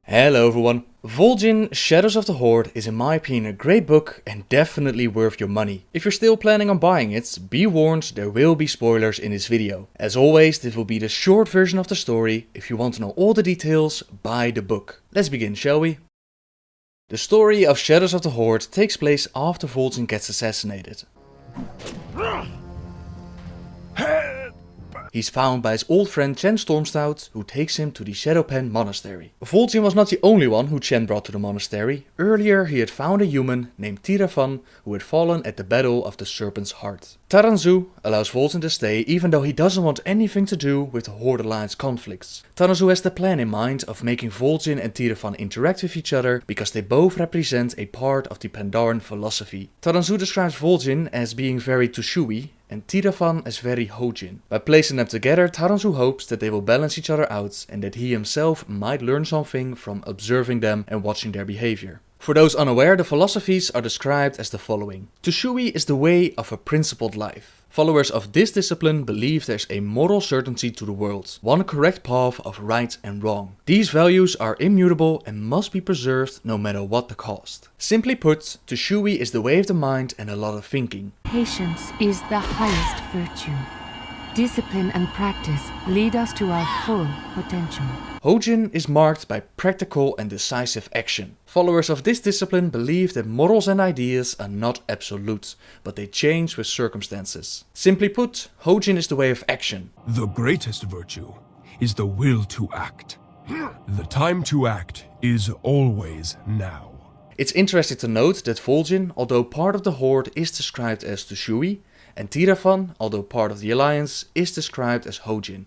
Hello everyone. Vol'jin, Shadows of the Horde is in my opinion a great book and definitely worth your money. If you're still planning on buying it, be warned, there will be spoilers in this video. As always, this will be the short version of the story. If you want to know all the details, buy the book. Let's begin, shall we? The story of Shadows of the Horde takes place after Vol'jin gets assassinated. He's found by his old friend Chen Stormstout, who takes him to the Shado-Pan monastery. Vol'jin was not the only one who Chen brought to the monastery. Earlier he had found a human named Tirafan who had fallen at the Battle of the Serpent's Heart. Taranzu allows Vol'jin to stay even though he doesn't want anything to do with the Horde Alliance conflicts. Taranzu has the plan in mind of making Vol'jin and Tirafan interact with each other because they both represent a part of the Pandaren philosophy. Taranzu describes Vol'jin as being very Tushui and Tirafan as very Hojin. By placing them together, Taranzu hopes that they will balance each other out and that he himself might learn something from observing them and watching their behavior. For those unaware, the philosophies are described as the following. Tushui is the way of a principled life. Followers of this discipline believe there's a moral certainty to the world, one correct path of right and wrong. These values are immutable and must be preserved no matter what the cost. Simply put, Tushui is the way of the mind and a lot of thinking. Patience is the highest virtue. Discipline and practice lead us to our full potential. Hojin is marked by practical and decisive action. Followers of this discipline believe that morals and ideas are not absolute, but they change with circumstances. Simply put, Hojin is the way of action. The greatest virtue is the will to act. The time to act is always now. It's interesting to note that Vol'jin, although part of the Horde, is described as Tushui, and Tirafan, although part of the Alliance, is described as Hojin.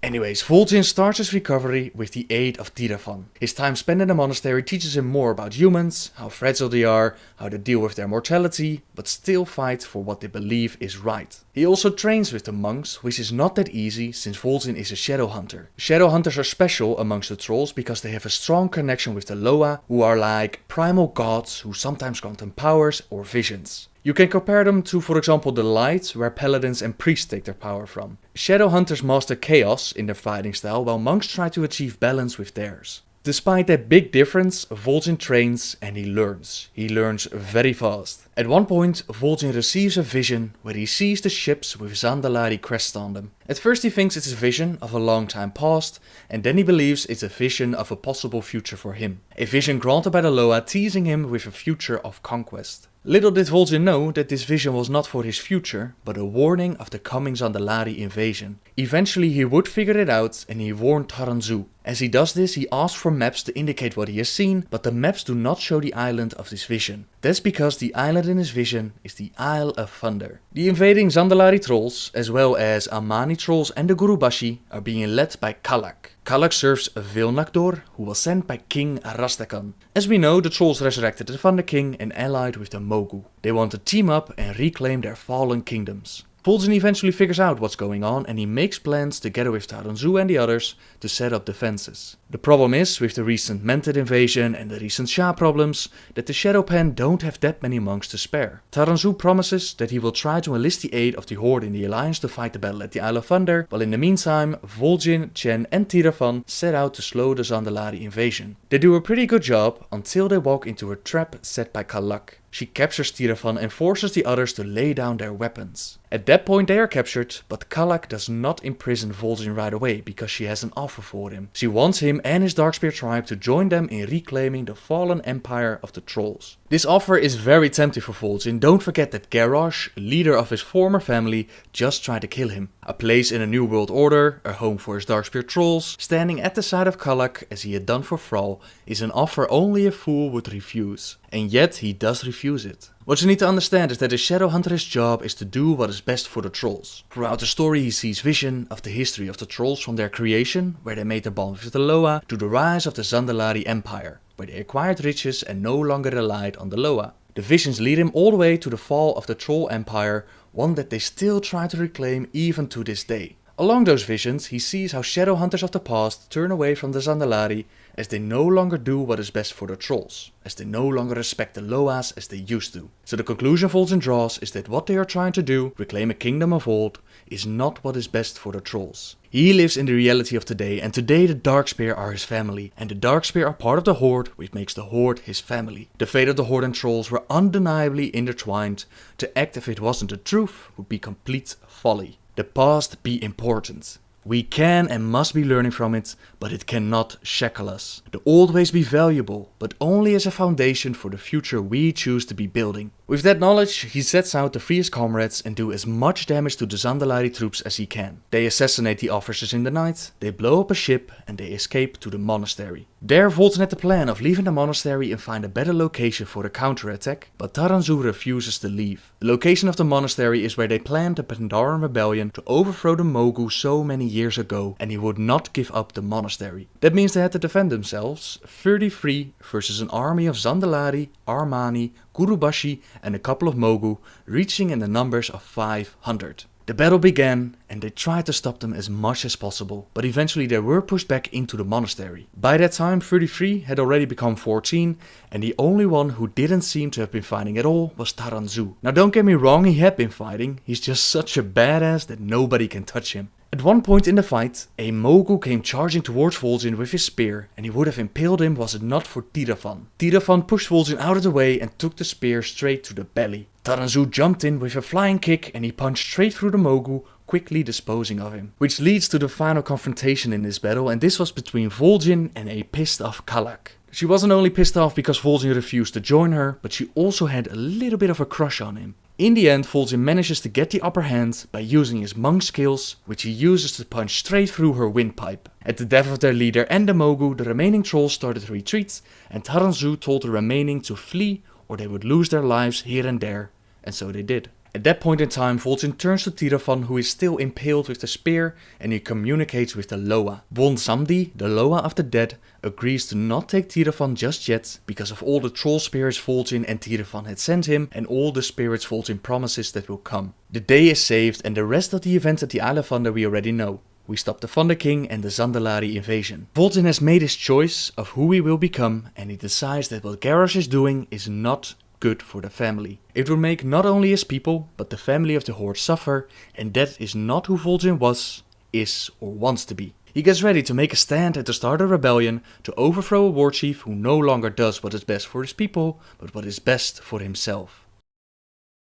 Anyways, Vol'jin starts his recovery with the aid of Tirafan. His time spent in the monastery teaches him more about humans, how fragile they are, how to deal with their mortality, but still fight for what they believe is right. He also trains with the monks, which is not that easy since Vol'jin is a shadow hunter. Shadow hunters are special amongst the trolls because they have a strong connection with the Loa, who are like primal gods who sometimes grant them powers or visions. You can compare them to, for example, the light, where paladins and priests take their power from. Shadow hunters master chaos in their fighting style, while monks try to achieve balance with theirs. Despite that big difference, Vol'jin trains and he learns. He learns very fast. At one point, Vol'jin receives a vision where he sees the ships with Zandalari crests on them. At first he thinks it's a vision of a long time past, and then he believes it's a vision of a possible future for him. A vision granted by the Loa teasing him with a future of conquest. Little did Vol'jin know that this vision was not for his future, but a warning of the coming Zandalari invasion. Eventually he would figure it out and he warned Taranzu. As he does this, he asks for maps to indicate what he has seen, but the maps do not show the island of this vision. That's because the island in his vision is the Isle of Thunder. The invading Zandalari trolls, as well as Amani trolls and the Gurubashi, are being led by Kha'lak. Kha'lak serves Vilnakdor, who was sent by King Arastakan. As we know, the trolls resurrected the Thunder King and allied with the Mogu. They want to team up and reclaim their fallen kingdoms. Vol'jin eventually figures out what's going on and he makes plans together with Taranzu and the others to set up defenses. The problem is, with the recent Mented invasion and the recent Sha problems, that the Shado-Pan don't have that many monks to spare. Taranzu promises that he will try to enlist the aid of the Horde in the Alliance to fight the battle at the Isle of Thunder, while in the meantime, Vol'jin, Chen and Tirafan set out to slow the Zandalari invasion. They do a pretty good job until they walk into a trap set by Kha'lak. She captures Tirafan and forces the others to lay down their weapons. At that point they are captured, but Kha'lak does not imprison Vol'jin right away because she has an offer for him. She wants him and his Darkspear tribe to join them in reclaiming the fallen empire of the trolls. This offer is very tempting for Vol'jin. Don't forget that Garrosh, leader of his former family, just tried to kill him. A place in a new world order, a home for his Darkspear trolls, standing at the side of Kha'lak as he had done for Thrall, is an offer only a fool would refuse. And yet he does refuse it. What you need to understand is that a shadow hunter's job is to do what is best for the trolls. Throughout the story he sees vision of the history of the trolls from their creation, where they made their bond with the Loa, to the rise of the Zandalari Empire, where they acquired riches and no longer relied on the Loa. The visions lead him all the way to the fall of the Troll Empire, one that they still try to reclaim even to this day. Along those visions, he sees how shadow hunters of the past turn away from the Zandalari as they no longer do what is best for the trolls, as they no longer respect the Loas as they used to. So the conclusion Vol'jin draws is that what they are trying to do, reclaim a kingdom of old, is not what is best for the trolls. He lives in the reality of today, and today the Darkspear are his family, and the Darkspear are part of the Horde, which makes the Horde his family. The fate of the Horde and trolls were undeniably intertwined. To act if it wasn't the truth would be complete folly. The past be important. We can and must be learning from it, but it cannot shackle us. The old ways be valuable, but only as a foundation for the future we choose to be building. With that knowledge, he sets out to free his comrades and do as much damage to the Zandalari troops as he can. They assassinate the officers in the night, they blow up a ship, and they escape to the monastery. There, Vol'jin had the plan of leaving the monastery and find a better location for the counterattack, but Taranzu refuses to leave. The location of the monastery is where they planned the Pandaren rebellion to overthrow the Mogu so many years ago, and he would not give up the monastery. That means they had to defend themselves, 33 versus an army of Zandalari, Armani, Gurubashi and a couple of Mogu, reaching in the numbers of 500. The battle began, and they tried to stop them as much as possible, but eventually they were pushed back into the monastery. By that time 33 had already become 14, and the only one who didn't seem to have been fighting at all was Taranzu. Now don't get me wrong, he had been fighting, he's just such a badass that nobody can touch him. At one point in the fight, a Mogu came charging towards Vol'jin with his spear, and he would have impaled him was it not for Tirafan. Tirafan pushed Vol'jin out of the way and took the spear straight to the belly. Taranzu jumped in with a flying kick and he punched straight through the Mogu, quickly disposing of him. Which leads to the final confrontation in this battle, and this was between Vol'jin and a pissed off Kha'lak. She wasn't only pissed off because Vol'jin refused to join her, but she also had a little bit of a crush on him. In the end, Vol'jin manages to get the upper hand by using his monk skills, which he uses to punch straight through her windpipe. At the death of their leader and the Mogu, the remaining trolls started to retreat, and Taranzu told the remaining to flee or they would lose their lives here and there, and so they did. At that point in time, Vol'jin turns to Tirafan, who is still impaled with the spear, and he communicates with the Loa. Bon Samdi, the Loa of the dead, agrees to not take Tirafan just yet, because of all the troll spirits Vol'jin and Tirafan had sent him, and all the spirits Vol'jin promises that will come. The day is saved, and the rest of the events at the Isle of Thunder we already know. We stop the Thunder King and the Zandalari invasion. Vol'jin has made his choice of who he will become, and he decides that what Garrosh is doing is not good for the family. It will make not only his people, but the family of the Horde suffer, and that is not who Vol'jin was, is, or wants to be. He gets ready to make a stand and to start a rebellion, to overthrow a war chief who no longer does what is best for his people, but what is best for himself.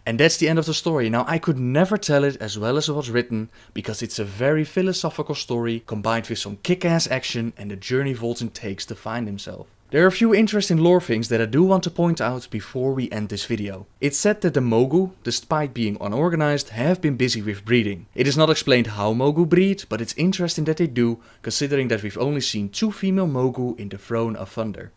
And that's the end of the story. Now I could never tell it as well as it was written, because it's a very philosophical story combined with some kick-ass action and the journey Vol'jin takes to find himself. There are a few interesting lore things that I do want to point out before we end this video. It's said that the Mogu, despite being unorganized, have been busy with breeding. It is not explained how Mogu breed, but it's interesting that they do, considering that we've only seen 2 female Mogu in the Throne of Thunder.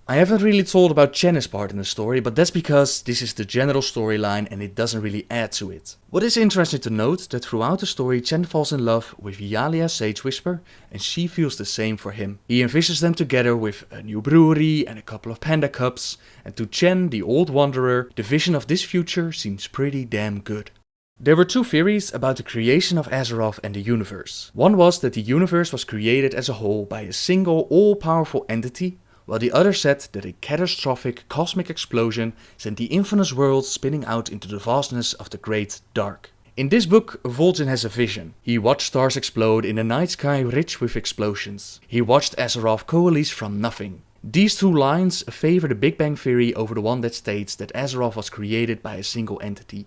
I haven't really told about Chen's part in the story, but that's because this is the general storyline and it doesn't really add to it. What is interesting to note that throughout the story Chen falls in love with Yalia Sage Whisper and she feels the same for him. He envisions them together with a new brewery and a couple of panda cups, and to Chen, the old wanderer, the vision of this future seems pretty damn good. There were 2 theories about the creation of Azeroth and the universe. One was that the universe was created as a whole by a single all-powerful entity, while the other said that a catastrophic cosmic explosion sent the infamous world spinning out into the vastness of the Great Dark. In this book, Vol'jin has a vision. He watched stars explode in a night sky rich with explosions. He watched Azeroth coalesce from nothing. These 2 lines favor the Big Bang Theory over the one that states that Azeroth was created by a single entity.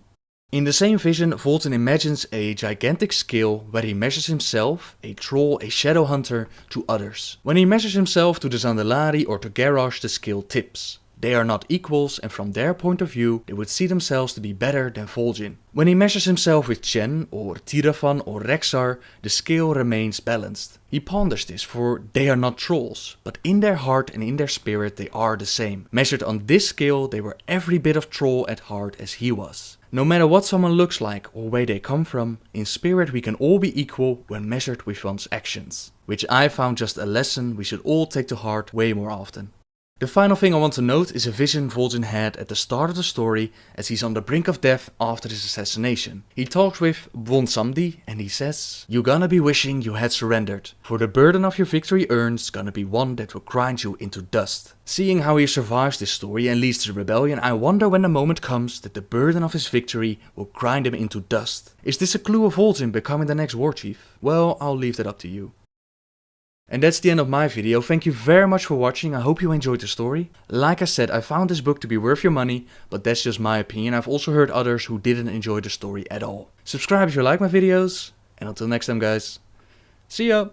In the same vision, Vol'jin imagines a gigantic scale where he measures himself, a troll, a shadow hunter, to others. When he measures himself to the Zandalari or to Garrosh, the scale tips. They are not equals, and from their point of view, they would see themselves to be better than Vol'jin. When he measures himself with Chen, or Tirafan, or Rexxar, the scale remains balanced. He ponders this, for they are not trolls, but in their heart and in their spirit they are the same. Measured on this scale, they were every bit of troll at heart as he was. No matter what someone looks like or where they come from, in spirit we can all be equal when measured with one's actions. Which I found just a lesson we should all take to heart way more often. The final thing I want to note is a vision Vol'jin had at the start of the story as he's on the brink of death after his assassination. He talks with Samdi and he says, "You gonna be wishing you had surrendered, for the burden of your victory earned's gonna be one that will grind you into dust." Seeing how he survives this story and leads to the rebellion, I wonder when the moment comes that the burden of his victory will grind him into dust. Is this a clue of Vol'jin becoming the next war chief? Well, I'll leave that up to you. And that's the end of my video. Thank you very much for watching. I hope you enjoyed the story. Like I said, I found this book to be worth your money, but that's just my opinion. I've also heard others who didn't enjoy the story at all. Subscribe if you like my videos, and until next time guys, see ya!